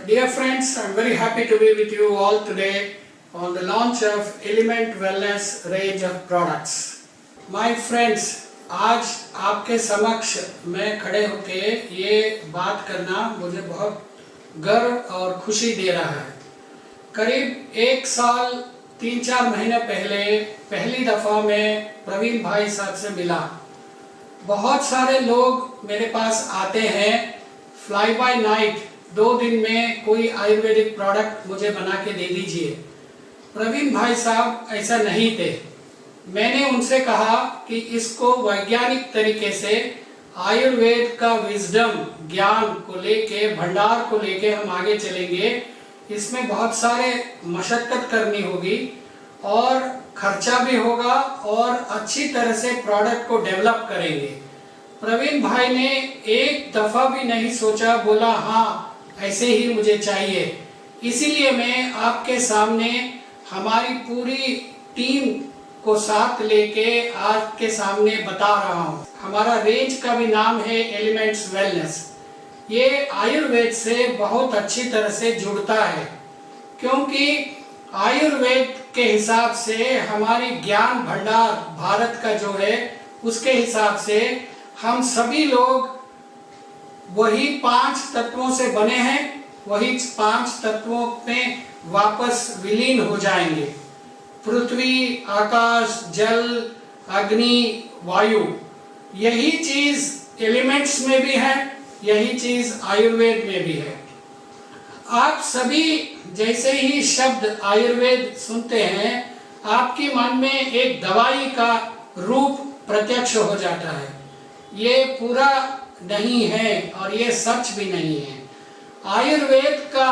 Dear friends, I am very happy to be with you all today on the launch of Element Wellness range of products. My friends, आज आपके समक्ष मैं खड़े होके ये बात करना मुझे बहुत गर्व और खुशी दे रहा है। करीब 1 साल 3-4 महीने पहले पहली दफ़ा मैं प्रवीण भाई साहब से मिला। बहुत सारे लोग मेरे पास आते हैं फ्लाई बाय नाइट, 2 दिन में कोई आयुर्वेदिक प्रोडक्ट मुझे बना के दे दीजिए। प्रवीण भाई साहब ऐसा नहीं थे। मैंने उनसे कहा कि इसको वैज्ञानिक तरीके से आयुर्वेद का विजडम ज्ञान को लेके, भंडार को लेके हम आगे चलेंगे। इसमें बहुत सारे मशक्कत करनी होगी और खर्चा भी होगा और अच्छी तरह से प्रोडक्ट को डेवलप करेंगे। प्रवीण भाई ने एक दफ़ा भी नहीं सोचा, बोला हाँ ऐसे ही मुझे चाहिए। इसीलिए मैं आपके सामने हमारी पूरी टीम को साथ लेके आपके सामने बता रहा हूँ। हमारा रेंज का भी नाम है एलिमेंट्स वेलनेस। ये आयुर्वेद से बहुत अच्छी तरह से जुड़ता है, क्योंकि आयुर्वेद के हिसाब से हमारी ज्ञान भंडार भारत का जो है उसके हिसाब से हम सभी लोग वही 5 तत्वों से बने हैं, वही 5 तत्वों में वापस विलीन हो जाएंगे। पृथ्वी, आकाश, जल, अग्नि, वायु, यही चीज एलिमेंट्स में भी है, यही चीज आयुर्वेद में भी है। आप सभी जैसे ही शब्द आयुर्वेद सुनते हैं, आपके मन में एक दवाई का रूप प्रत्यक्ष हो जाता है। ये पूरा नहीं है और ये सच भी नहीं है। आयुर्वेद का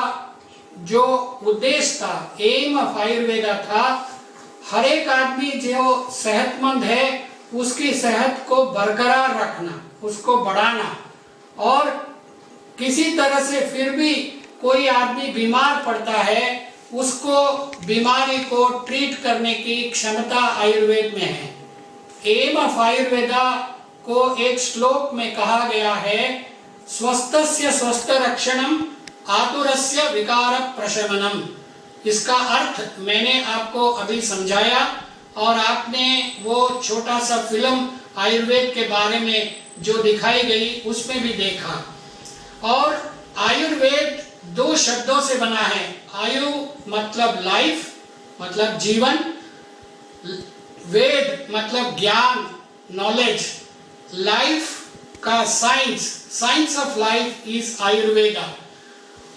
जो उद्देश्य था, एम ऑफ आयुर्वेदा था, हर एक आदमी जो सेहतमंद है उसकी सेहत को बरकरार रखना, उसको बढ़ाना, और किसी तरह से फिर भी कोई आदमी बीमार पड़ता है, उसको बीमारी को ट्रीट करने की क्षमता आयुर्वेद में है। एम ऑफ आयुर्वेदा को एक श्लोक में कहा गया है, स्वस्थस्य स्वस्थ रक्षणम आतुरस्य विकार प्रशमनम। इसका अर्थ मैंने आपको अभी समझाया और आपने वो छोटा सा फिल्म आयुर्वेद के बारे में जो दिखाई गई उसमें भी देखा। और आयुर्वेद 2 शब्दों से बना है। आयु मतलब लाइफ, मतलब जीवन, वेद मतलब ज्ञान, नॉलेज, लाइफ का science, science of life is Ayurveda.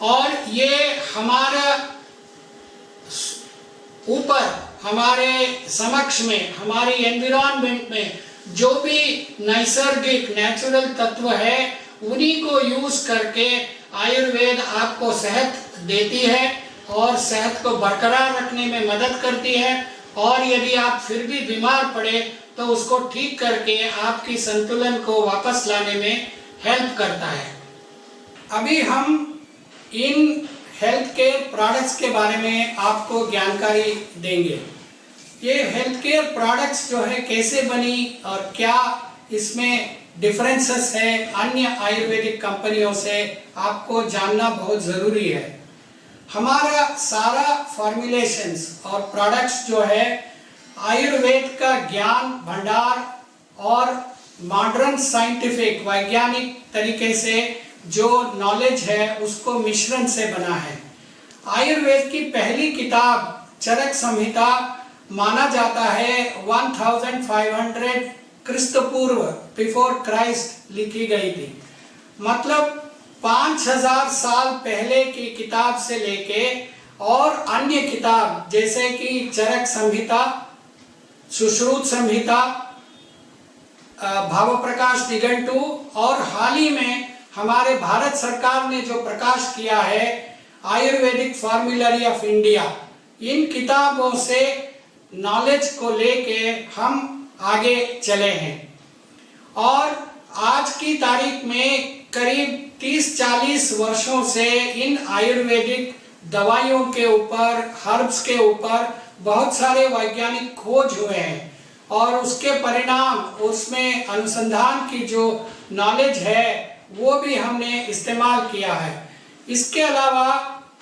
और ये हमारा ऊपर, हमारे समक्ष में, हमारी एनवायरनमेंट में जो भी नैसर्गिक नेचुरल तत्व है, उन्हीं को यूज करके आयुर्वेद आपको सेहत देती है और सेहत को बरकरार रखने में मदद करती है। और यदि आप फिर भी बीमार पड़े तो उसको ठीक करके आपकी संतुलन को वापस लाने में हेल्प करता है। अभी हम इन हेल्थ केयर प्रोडक्ट्स के बारे में आपको जानकारी देंगे। ये हेल्थ केयर प्रोडक्ट्स जो है कैसे बनी और क्या इसमें डिफरेंसेस है अन्य आयुर्वेदिक कंपनियों से, आपको जानना बहुत ज़रूरी है। हमारा सारा फॉर्मुलेशंस और प्रोडक्ट्स जो है आयुर्वेद का ज्ञान भंडार और मॉडर्न साइंटिफिक वैज्ञानिक तरीके से जो नॉलेज है उसको मिश्रण से बना है। आयुर्वेद की पहली किताब चरक संहिता माना जाता है 1500 क्रिस्त पूर्व, बिफोर क्राइस्ट लिखी गई थी। मतलब 5000 साल पहले की किताब से लेके और अन्य किताब जैसे कि चरक संहिता, सुश्रुत संहिता, भाव प्रकाश निघंटु, और हाल ही में हमारे भारत सरकार ने जो प्रकाश किया है आयुर्वेदिक फॉर्मूलरी ऑफ इंडिया, इन किताबों से नॉलेज को लेके हम आगे चले हैं। और आज की तारीख में करीब 30-40 वर्षों से इन आयुर्वेदिक दवाइयों के ऊपर, हर्ब्स के ऊपर बहुत सारे वैज्ञानिक खोज हुए हैं और उसके परिणाम, उसमें अनुसंधान की जो नॉलेज है वो भी हमने इस्तेमाल किया है। इसके अलावा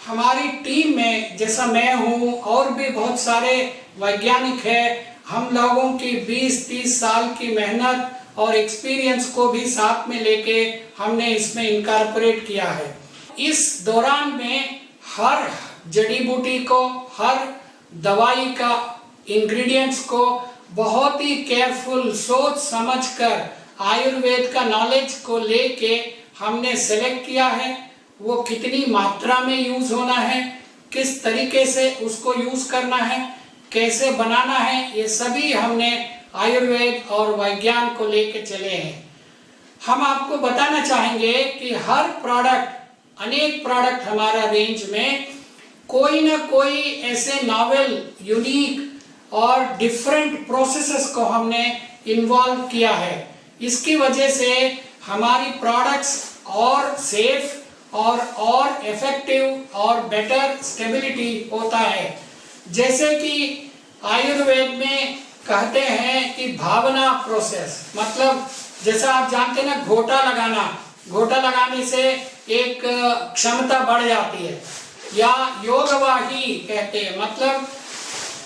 हमारी टीम में जैसा मैं हूँ और भी बहुत सारे वैज्ञानिक हैं। हम लोगों की 20-30 साल की मेहनत और एक्सपीरियंस को भी साथ में लेके हमने इसमें इनकॉर्पोरेट किया है। इस दौरान में हर जड़ी बूटी को, हर दवाई का इंग्रेडिएंट्स को बहुत ही केयरफुल सोच समझकर आयुर्वेद का नॉलेज को लेके हमने सेलेक्ट किया है। वो कितनी मात्रा में यूज होना है, किस तरीके से उसको यूज करना है, कैसे बनाना है, ये सभी हमने आयुर्वेद और विज्ञान को लेके चले हैं। हम आपको बताना चाहेंगे कि हर प्रोडक्ट, अनेक प्रोडक्ट हमारा रेंज में कोई ना कोई ऐसे नॉवेल, यूनिक और डिफरेंट प्रोसेसेस को हमने इन्वॉल्व किया है। इसकी वजह से हमारी प्रोडक्ट्स और सेफ और इफेक्टिव और बेटर स्टेबिलिटी होता है। जैसे कि आयुर्वेद में कहते हैं कि भावना प्रोसेस, मतलब जैसा आप जानते हैं ना, घोटा लगाने से एक क्षमता बढ़ जाती है, या योगवाही कहते हैं, मतलब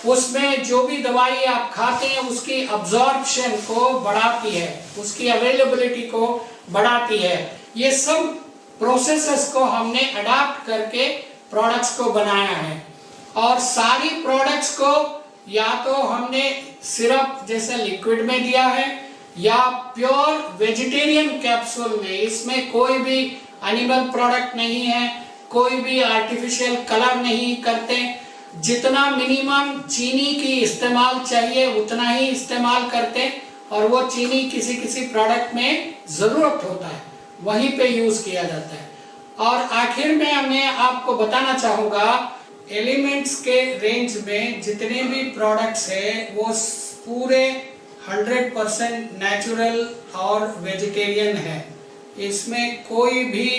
उसमें जो भी दवाई आप खाते हैं उसकी अब्जॉर्प्शन को बढ़ाती है, उसकी अवेलेबिलिटी को बढ़ाती है। ये सब प्रोसेसेस को हमने अडॉप्ट करके प्रोडक्ट्स को बनाया है। और सारी प्रोडक्ट्स को या तो हमने सिरप जैसे लिक्विड में दिया है या प्योर वेजिटेरियन कैप्सूल में। इसमें कोई भी एनिमल प्रोडक्ट नहीं है, कोई भी आर्टिफिशियल कलर नहीं करते। जितना मिनिमम चीनी की इस्तेमाल चाहिए उतना ही इस्तेमाल करते, और वो चीनी किसी किसी प्रोडक्ट में जरूरत होता है वहीं पे यूज किया जाता है। और आखिर में मैं आपको बताना चाहूँगा, एलिमेंट्स के रेंज में जितने भी प्रोडक्ट्स है वो पूरे 100% नेचुरल और वेजिटेरियन है। इसमें कोई भी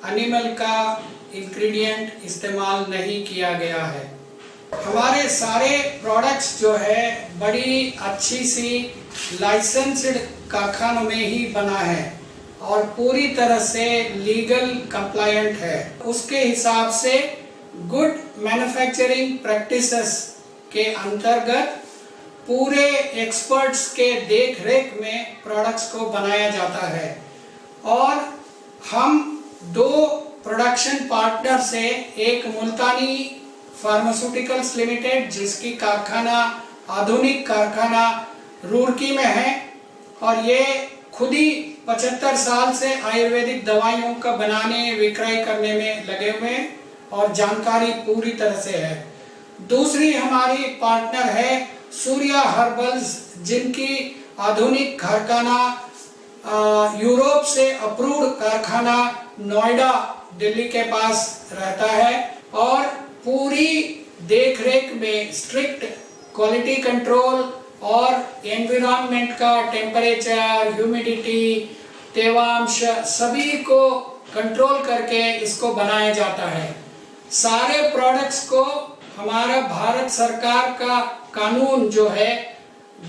एनिमल का इंग्रेडिएंट इस्तेमाल नहीं किया गया है। हमारे सारे प्रोडक्ट्स जो है बड़ी अच्छी सी लाइसेंस्ड कारखानों में ही बना है और पूरी तरह से लीगल कंप्लायंट है। उसके हिसाब से गुड मैन्युफैक्चरिंग प्रैक्टिसेस के अंतर्गत पूरे एक्सपर्ट्स के देख रेख में प्रोडक्ट्स को बनाया जाता है। और हम 2 प्रोडक्शन पार्टनर से, एक मुल्तानी फार्मास्यूटिकल्स लिमिटेड जिसकी कारखाना, आधुनिक कारखाना रुड़की में है, और ये खुद ही 75 साल से आयुर्वेदिक दवाइयों का बनाने विक्रय करने में लगे हुए हैं और जानकारी पूरी तरह से है। दूसरी हमारी पार्टनर है सूर्या हर्बल्स, जिनकी आधुनिक कारखाना यूरोप से अप्रूव्ड कारखाना नोएडा दिल्ली के पास रहता है, और पूरी देखरेख में स्ट्रिक्ट क्वालिटी कंट्रोल और एनवायरनमेंट का टेम्परेचर, ह्यूमिडिटी, तेवांश सभी को कंट्रोल करके इसको बनाया जाता है। सारे प्रोडक्ट्स को हमारा भारत सरकार का कानून जो है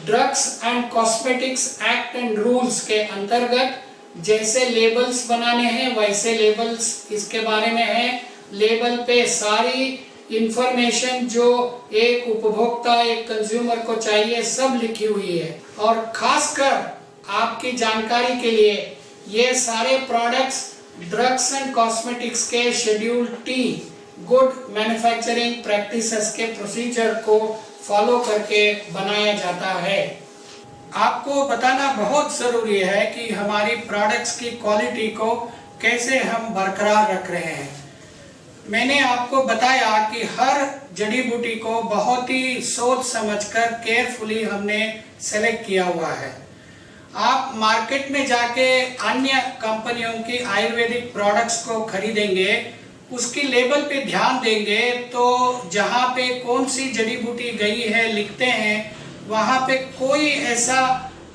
drugs and cosmetics act and rules के अंतर्गत जैसे लेबल्स बनाने हैं वैसे लेबल्स इसके बारे में है। लेबल पे सारी इंफॉर्मेशन जो एक उपभोक्ता, एक कंज्यूमर को चाहिए सब लिखी हुई है। और खासकर आपकी जानकारी के लिए ये सारे प्रोडक्ट्स ड्रग्स एंड कॉस्मेटिक्स के schedule T good manufacturing practices के प्रोसीजर को फॉलो करके बनाया जाता है। आपको बताना बहुत जरूरी है कि हमारी प्रोडक्ट्स की क्वालिटी को कैसे हम बरकरार रख रहे हैं। मैंने आपको बताया कि हर जड़ी बूटी को बहुत ही सोच समझकर केयरफुली हमने सेलेक्ट किया हुआ है। आप मार्केट में जाके अन्य कंपनियों की आयुर्वेदिक प्रोडक्ट्स को खरीदेंगे, उसकी लेबल पे ध्यान देंगे तो जहाँ पे कौन सी जड़ी बूटी गई है लिखते हैं, वहाँ पे कोई ऐसा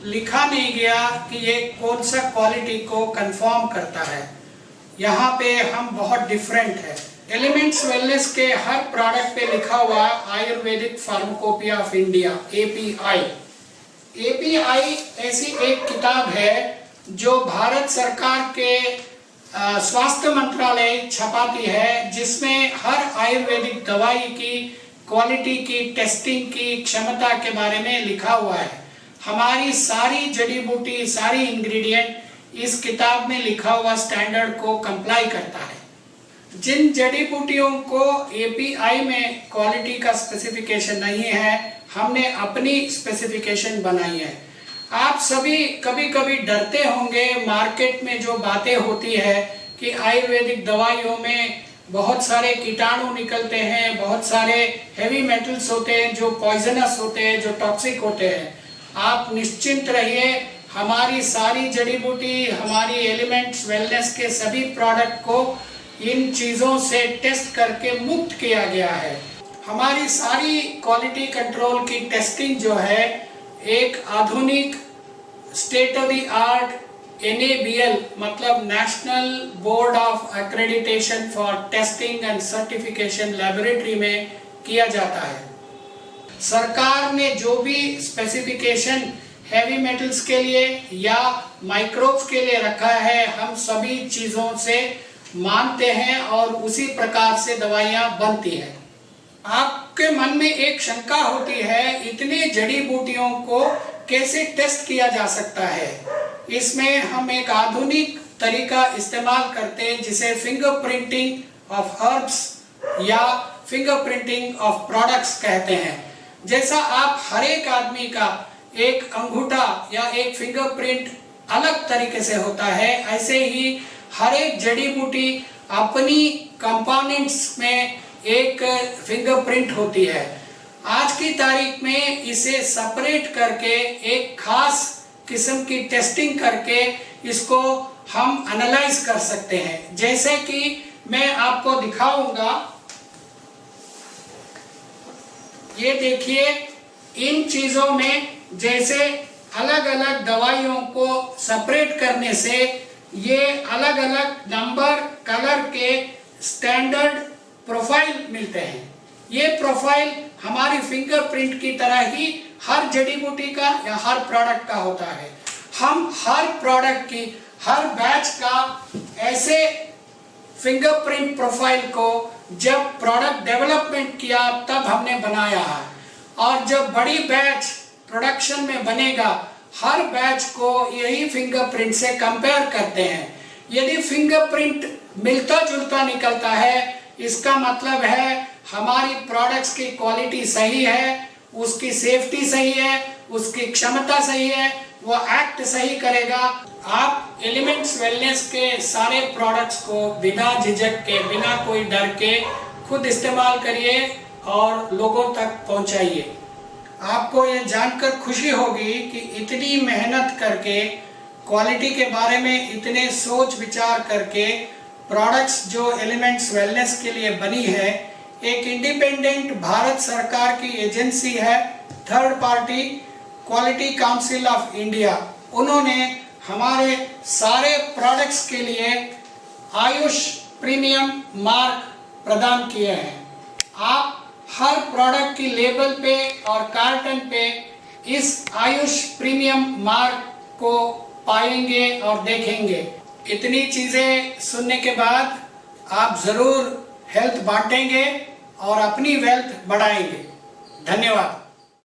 लिखा नहीं गया कि ये कौन सा क्वालिटी को कंफर्म करता है। यहाँ पे हम बहुत डिफरेंट है। एलिमेंट्स वेलनेस के हर प्रोडक्ट पे लिखा हुआ Ayurvedic pharmacopoeia of India API। API ऐसी एक किताब है जो भारत सरकार के स्वास्थ्य मंत्रालय छपाती है, जिसमें हर आयुर्वेदिक दवाई की क्वालिटी की टेस्टिंग की क्षमता के बारे में लिखा हुआ है। हमारी सारी जड़ी बूटी, सारी इंग्रेडिएंट इस किताब में लिखा हुआ स्टैंडर्ड को कंप्लाई करता है। जिन जड़ी बूटियों को एपीआई में क्वालिटी का स्पेसिफिकेशन नहीं है, हमने अपनी स्पेसिफिकेशन बनाई है। आप सभी कभी कभी डरते होंगे, मार्केट में जो बातें होती है कि आयुर्वेदिक दवाइयों में बहुत सारे कीटाणु निकलते हैं, बहुत सारे हेवी मेटल्स होते हैं जो पॉइजनस होते हैं, जो टॉक्सिक होते हैं। आप निश्चिंत रहिए, हमारी सारी जड़ी बूटी, हमारी एलिमेंट्स वेलनेस के सभी प्रोडक्ट को इन चीज़ों से टेस्ट करके मुक्त किया गया है। हमारी सारी क्वालिटी कंट्रोल की टेस्टिंग जो है एक आधुनिक state of the art NABL मतलब national board of accreditation for testing and certification laboratory में किया जाता है। सरकार ने जो भी स्पेसिफिकेशन हैवी मेटल्स के लिए या माइक्रोब्स के लिए रखा है, हम सभी चीज़ों से मानते हैं और उसी प्रकार से दवाइयाँ बनती हैं। आपके मन में एक शंका होती है, इतने जड़ी बूटियों को कैसे टेस्ट किया जा सकता है? इसमें हम एक आधुनिक तरीका इस्तेमाल करते हैं जिसे फिंगरप्रिंटिंग ऑफ हर्ब्स या फिंगरप्रिंटिंग ऑफ प्रोडक्ट्स कहते हैं। जैसा आप हर एक आदमी का एक अंगूठा या एक फिंगरप्रिंट अलग तरीके से होता है, ऐसे ही हर एक जड़ी बूटी अपनी कंपोनेंट्स में एक फिंगरप्रिंट होती है। आज की तारीख में इसे सेपरेट करके एक खास किस्म की टेस्टिंग करके इसको हम एनालाइज कर सकते हैं। जैसे कि मैं आपको दिखाऊंगा, ये देखिए, इन चीजों में जैसे अलग अलग दवाइयों को सेपरेट करने से ये अलग अलग नंबर, कलर के स्टैंडर्ड प्रोफाइल मिलते हैं। ये प्रोफाइल हमारी फिंगरप्रिंट की तरह ही हर जड़ी बूटी का या हर प्रोडक्ट का होता है। हम हर प्रोडक्ट की, हर बैच का ऐसे फिंगरप्रिंट प्रोफाइल को जब प्रोडक्ट डेवलपमेंट किया तब हमने बनाया है, और जब बड़ी बैच प्रोडक्शन में बनेगा, हर बैच को यही फिंगरप्रिंट से कंपेयर करते हैं। यदि फिंगरप्रिंट मिलता जुलता निकलता है, इसका मतलब है हमारी प्रोडक्ट्स की क्वालिटी सही है, उसकी सेफ्टी सही है, उसकी क्षमता सही है, वो एक्ट सही करेगा। आप एलिमेंट्स वेलनेस के सारे प्रोडक्ट्स को बिना झिझक के, बिना कोई डर के खुद इस्तेमाल करिए और लोगों तक पहुंचाइए। आपको ये जानकर खुशी होगी कि इतनी मेहनत करके, क्वालिटी के बारे में इतने सोच विचार करके प्रोडक्ट्स जो एलिमेंट्स वेलनेस के लिए बनी है, एक इंडिपेंडेंट भारत सरकार की एजेंसी है, third party quality council of India. उन्होंने हमारे सारे प्रोडक्ट्स के लिए आयुष प्रीमियम मार्क प्रदान किए हैं। आप हर प्रोडक्ट की लेबल पे और कार्टन पे इस आयुष प्रीमियम मार्क को पाएंगे और देखेंगे। इतनी चीज़ें सुनने के बाद आप ज़रूर हेल्थ बांटेंगे और अपनी वेल्थ बढ़ाएंगे। धन्यवाद।